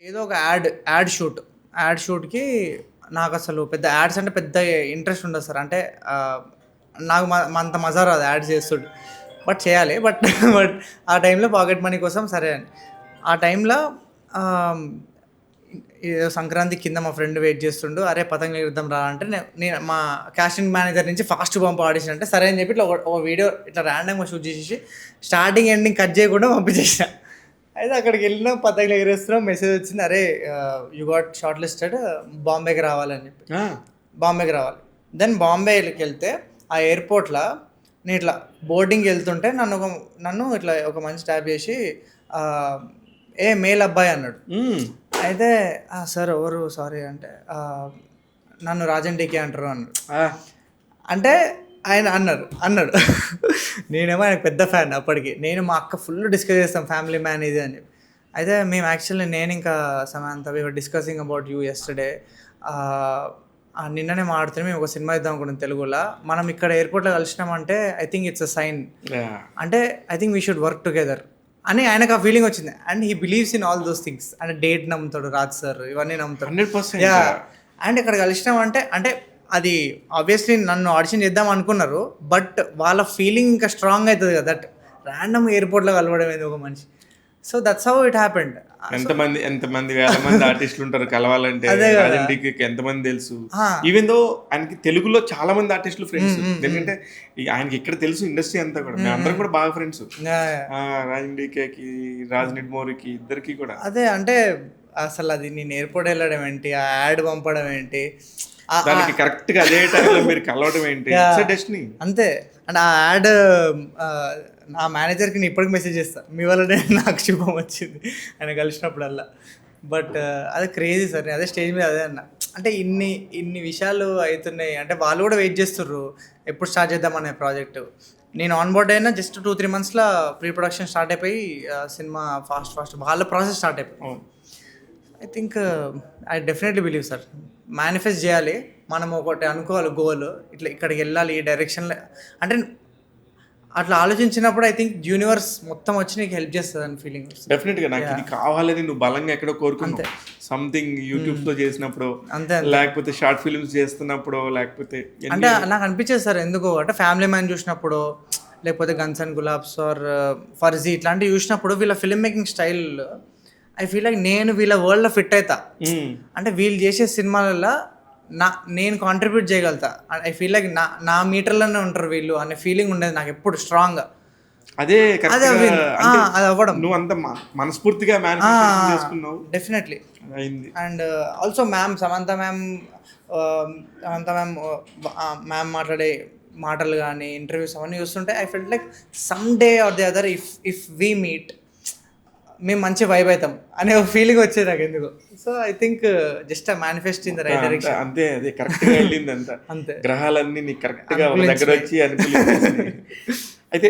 ఏదో ఒక యాడ్ షూట్‌కి నాకసలు పెద్ద యాడ్స్ అంటే పెద్ద ఇంట్రెస్ట్ ఉండదు సార్. అంటే నాకు అంత మజా రాదు యాడ్స్ చేస్తుంటే. బట్ చేయాలి. బట్ బట్ ఆ టైంలో పాకెట్ మనీ కోసం సరే అని. ఆ టైంలో ఆహ్, ఏదో సంక్రాంతి కింద మా ఫ్రెండ్ వెయిట్ చేస్తుండు. "అరే! పతంగులు ఎగురుదాం రా" అంటే నేను మా కాస్టింగ్ మేనేజర్ నుంచి ఫాస్ట్ పంపు ఆడిషన్ అంటే సరే అని చెప్పి ఇట్లా ఒక వీడియో ఇట్లా ర్యాండమ్‌గా షూట్ చేసేసి స్టార్టింగ్, ఎండింగ్ కట్ చేయకుండా పంపించేసిన. అయితే అక్కడికెళ్ళినాం, పతంగులు ఎగరేస్తున్నాం. మెసేజ్ వచ్చింది, "అరే! యూ గాట్ షార్ట్ లిస్టెడ్, బాంబేకి రావాలని" చెప్పి. ఆ! బాంబేకి రావాలి. దెన్ బాంబేకెళ్తే ఆ ఎయిర్‌పోర్ట్‌ల నేను ఇట్లా బోర్డింగ్‌కి వెళ్తుంటే నన్ను ఇట్లా ఒక మనిషి ట్యాప్ చేసి ఆహ్, "ఏ మేల్ అబ్బాయి" అన్నాడు. హ్మ్. అయితే "సార్ ఎవరు సారీ" అంటే "నన్ను రాజన్ డీకే అంటారు" అన్నాడు. ఆ! అంటే ఆయన అన్నాడు. నేనేమో ఆయనకు పెద్ద ఫ్యాన్ అప్పటికి. నేను మా అక్క ఫుల్ డిస్కస్ చేస్తాం ఫ్యామిలీ మ్యాన్ ఇది అని చెప్పి. అయితే మేము యాక్చువల్లీ నేను ఇంకా Samantha we were discussing about you yesterday. నిన్ననే మాట్లాడుతున్నాం, మేము ఒక సినిమా ఇద్దాం అనుకున్నాం తెలుగులో. మనం ఇక్కడ ఎయిర్‌పోర్ట్‌లో కలిసినామంటే I think it's a sign. Yeah! అంటే I think we should work together అని ఆయనకు ఆ ఫీలింగ్ వచ్చింది. And he believes in all those things. అంటే డేట్ నమ్ముతాడు రాజ్ సార్, ఇవన్నీ నమ్ముతాడు. 100% యాహ్! అండ్ ఇక్కడ కలిసినామంటే అంటే అది ఆబ్వియస్లీ నన్ను ఆడిషన్ చేద్దాం అనుకున్నారు. బట్ వాళ్ళ ఫీలింగ్ ఇంకా స్ట్రాంగ్ అయితది కదా! దట్ రాండమ్ ఎయిర్‌పోర్ట్‌లో కలవడం ఏంది ఒక మనిషి. So that's how it happened. ఎంతమంది వేల మంది ఆర్టిస్టులు ఉంటారు కలవాలంటే. అదే కదా! రాజన్ డీకేకి ఎంతమంది తెలుసు. ఆ! ఈవెన్ దో ఆయనకి తెలుగులో చాలా మంది ఆర్టిస్టులు ఫ్రెండ్స్. హ్మ్. హ్మ్. ఎందుకంటే ఆయనకి ఇక్కడ తెలుసు ఇండస్ట్రీ అంతా కూడా. మేమందరం కూడా బాగా ఫ్రెండ్స్. యాహ్! యాహ్! రాజన్ డీకేకి, రాజ్ నిడ్మోరికి ఇద్దరికి కూడా. అదే అంటే అసలది నేను ఎయిర్‌పోర్ట్ వెళ్ళడం ఏంటి? ఆ యాడ్ పంపడం ఏంటి? దానికి కరెక్ట్‌గా అదే టైంలో మీరు కలవడం ఏంటి? It's a destiny. అంతే. అండ్ ఆ యాడ్ ఆహ్, నా మేనేజర్‌కి నేను ఇప్పటికి మెసేజ్ చేస్తా. మీ వల్లనే నాకు శుభం వచ్చింది ఆయన కలిసినప్పుడల్లా. బట్ అది క్రేజీ సార్. నేను అదే స్టేజ్ మీద అదే అన్నా. అంటే ఇన్ని విషయాలు అయితున్నాయి. అంటే వాళ్ళు కూడా వెయిట్ చేస్తుర్రు. ఎప్పుడు స్టార్ట్ చేద్దామనే ప్రాజెక్టు. నేను ఆన్ బోర్డ్ అయినా జస్ట్ 2-3 మంత్స్‌లో ప్రీ ప్రొడక్షన్ స్టార్ట్ అయిపోయి సినిమా ఫాస్ట్ వాళ్ళ ప్రాసెస్ స్టార్ట్ అయిపోయింది. అవును. I think I definitely believe sir. Manifest చేయాలి. మనం ఒకటి అనుకోవాలి గోల్. ఇట్లా ఇక్కడికెళ్ళాలి ఈ డైరెక్షన్‌లో అంటే అట్లా ఆలోచించినప్పుడు ఐ థింక్ యూనివర్స్ మొత్తం వచ్చి నీకు హెల్ప్ చేస్తదని ఫీలింగ్ వస్తది. డెఫినెట్‌గా నాకు ఇది కావాలని నువ్వు బలంగా ఎక్కడో కోరుకున్నావు. అంతే. సంథింగ్ యూట్యూబ్స్‌లో చేసినప్పుడో, అంతే. లేకపోతే షార్ట్ ఫిల్మ్స్ చేస్తున్నప్పుడో, లేకపోతే అంటే నాకు అనిపించేది సార్ ఎందుకో అంటే ఫ్యామిలీ మ్యాన్ చూసినప్పుడు, లేకపోతే guns and Gulaabs are Farzi ఇట్లాంటివి చూసినప్పుడు వీళ్ళ film making style I feel like నేను వీళ్ళ వరల్డ్‌లో ఫిట్ అయితా. హ్మ్. అంటే వీళ్ళు చేసే సినిమాలల్ల నేను కాంట్రిబ్యూట్ చేయగలుగుతా. ఐ ఫీల్ లైక్ నా మీటర్‌లోనే ఉంటారు వీళ్ళు అనే ఫీలింగ్ ఉండేది నాకెప్పుడు స్ట్రాంగ్‌గా. అదే అదే కరెక్ట్‌గా అవ్వింది. అంటే అది అవ్వడం. నువ్వంత మనస్ఫూర్తిగా మేనిఫెస్టేషన్ చేసుకున్నావు. డెఫినెట్లీ. అయింది. And also Samantha ma'am ma'am మాట్లాడే మాటలు గానీ, ఇంటర్వ్యూస్ అవన్నీ చూస్తుంటే I felt like some day or the other if we meet మేము మంచి వైబ్ అయితాం అనే ఒక ఫీలింగ్ వచ్చేది నాకెందుకో. So I think just manifest in the right direction. అంతే అదే కరెక్ట్‌గా వెళ్ళిందంతా. అంతే. గ్రహాలన్నీ నీకు కరెక్ట్‌గా ఒక దగ్గర అనుకూలించినాయి. వచ్చి అనుకూలించేసినాయి. అయితే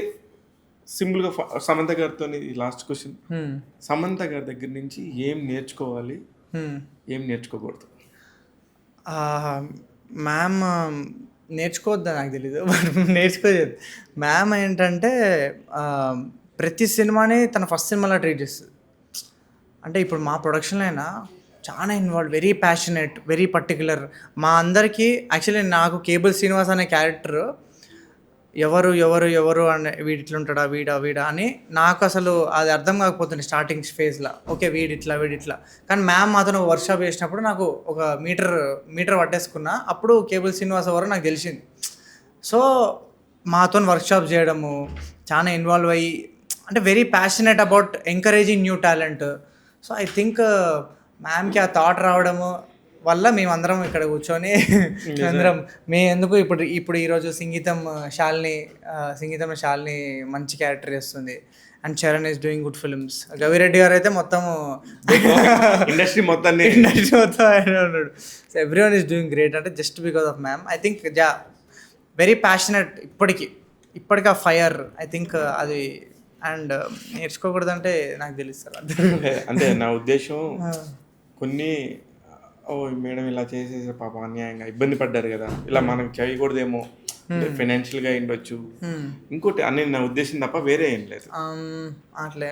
సింపుల్‌గా సమంత గారితోని లాస్ట్ క్వెషన్. హ్మ్. సమంత గారి దగ్గర నుంచి ఏం నేర్చుకోవాలి? హ్మ్. ఏం నేర్చుకోకూడదు? మ్యామ్ నేర్చుకోవద్దా నాకు తెలీదు. బట్ నేర్చుకోలేదు. మ్యామ్ ఏంటంటే ప్రతి సినిమాని తన ఫస్ట్ సినిమాలా ట్రీట్ చేస్తది. అంటే ఇప్పుడు మా ప్రొడక్షన్‌లో అయినా చాలా involved, very passionate, very particular. మా అందరికీ యాక్చువల్లీ నాకు కేబుల్ శ్రీనివాస్ అనే క్యారెక్టర్ ఎవరు అని వీడిట్లుంటాడా? వీడా? అని నాకసలు అది అర్థం కాకపోతుండే స్టార్టింగ్ ఫేజ్‌లో. ఓకే. వీడిట్లా. కానీ మ్యామ్ మాతోని ఒక వర్క్‌షాప్ చేసినప్పుడు నాకు ఒక మీటర్ పట్టేసుకున్నా. అప్పుడు కేబుల్ శ్రీనివాస్ ఎవరో నాకు తెలిసింది. సో, మాతోని వర్క్‌షాప్ చేయడము, చాలా ఇన్వాల్వ్ అయ్యి అంటే very passionate about encouraging new talent. So, I think మ్యామ్‌కి ఆ థాట్ రావడము వల్ల మేమందరం ఇక్కడ కూర్చొని అందరం మేమెందుకు ఇప్పుడు ఈరోజు సంగీతంలో శాలిని మంచి క్యారెక్టర్ చేస్తుంది. And Charan is doing good films. Gavireddy గారు అయితే మొత్తము ఇండస్ట్రీ మొత్తాన్ని ఆయనే ఉన్నాడు. So everyone is doing great అంటే just because of ma'am. I think very passionate ఇప్పటికి ఆ ఫైర్ ఐ థింక్ అది. అండ్ నేర్చుకోకూడదంటే నాకు తెలుసు సార్. అంటే నా ఉద్దేశం కొన్ని మేడం ఇలా చేసేసి పాపం అన్యాయంగా ఇబ్బంది పడ్డారు కదా, ఇలా మనం చేయకూడదేమో, ఫైనాన్షియల్గా ఉండొచ్చు, ఇంకోటి అని నా ఉద్దేశం తప్ప వేరే ఏం లేదు. అట్లే